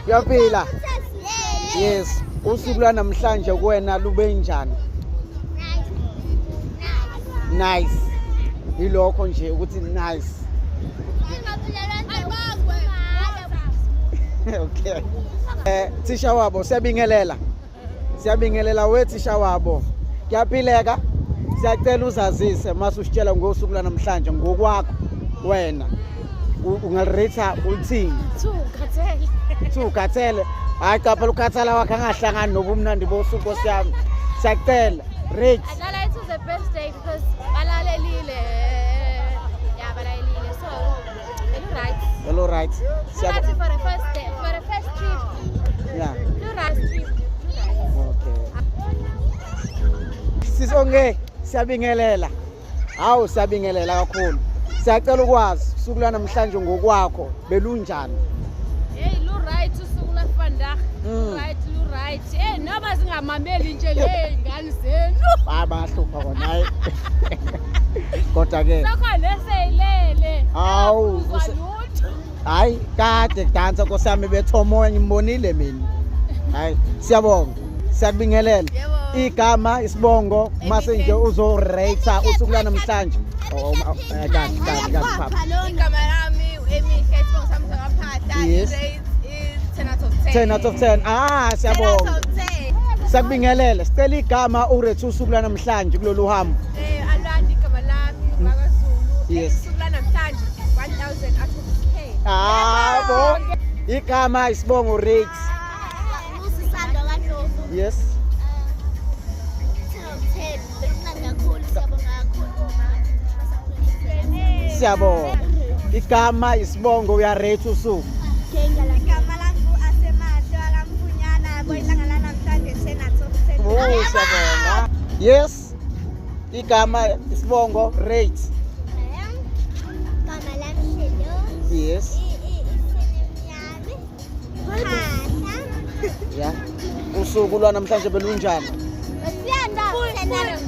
Uyaphila? Yes. Usuku lwanamhlanje kuwena lube njani? Nice. Yilokho nje ukuthi nice. Okay. Thisha wabo siyabingelela. Siyabingelela wethisha wabo. Kuyaphileka? Siyacela uzazise mase usitshela ngosuku lwanamhlanje ngokwakho wena. Ungalirate uthini? 2 Khathele. 2 Khathele. Hayi cha phela ukhathala wakhe angahlangani nobumnandi bosuku siyami. Siyacela rate. Adlala it was the best day because balalelile. Yeah, balalelile. So, it's right. All right. That's for the first day, for the first trip. Yeah. It's right trip. Okay. Sisonke siyabingelela. Hawu siyabingelela kakhulu. Siyacela ukwazi usuku lwanamhlanje ngokwakho belunjani? Hey, lu right usuku la vandag. Right, lu right. Eh, noma singamameli nje le ngani zenu. Bahlupha kona hayi. Kodwa ke. Sakho leseyilele. Hawu. Hayi, kade kudansa nkosami bethomoya ngimbonile mina. Hayi, siyabonga. Siyabingelela. Igama isibongo mase nje uzorate usuku lwanamhlanje. Kahle papa. Igama lami emihle isibongo sami ngaphatha. Yes. Rate is 10 out of 10. 10 out of 10. Siyabonga. Sakubingelela. Sicela igama urate usuku lwanamhlanje kulolu hambo. Alwandi igama lami ngakaZulu. Yes. Usuku lwanamhlanje 1000 out of 10. Bo. Igama isibongo rate. Usisando kaNdlovu. Yes. 10 out of 10. Bekumnandi kakhulu siyabonga kakhulu. Siyabonga. Igama isibongo uyarate usuku. Igama langu Asemahle wakamfunyana boyilanga lanamhlanje 10 out of 10. Siyabonga. Yes. Igama isibongo rate. Igama lami Shelo. Yes. Isemnyami. Phahla. Yeah. Usuku lwanamhlanje belunjani? Siyanda 10 out of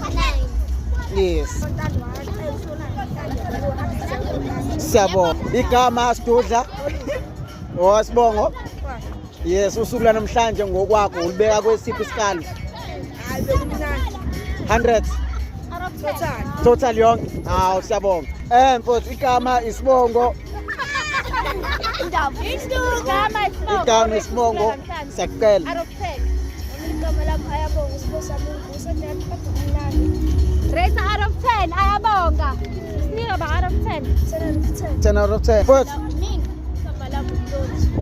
9. Yes. Siyabonga. Igama Sidudla. Sibongo. Yes, usuku lwanamhlanje ngokwakho ulibeka kwesiphi isikali? 100. Total yonke. Hawu siyabonga. Mfowethu igama isibongo. Igama isibongo. Siyacela. Out of 10. Igama lami Ayabonga uSibusa Mungu useniyaphatha. Rate out of 10. Ayabonga. Sinika ba out of 10? 10 out of 10. 10 out of 10. Mfowethu Igama lami uNdlovu.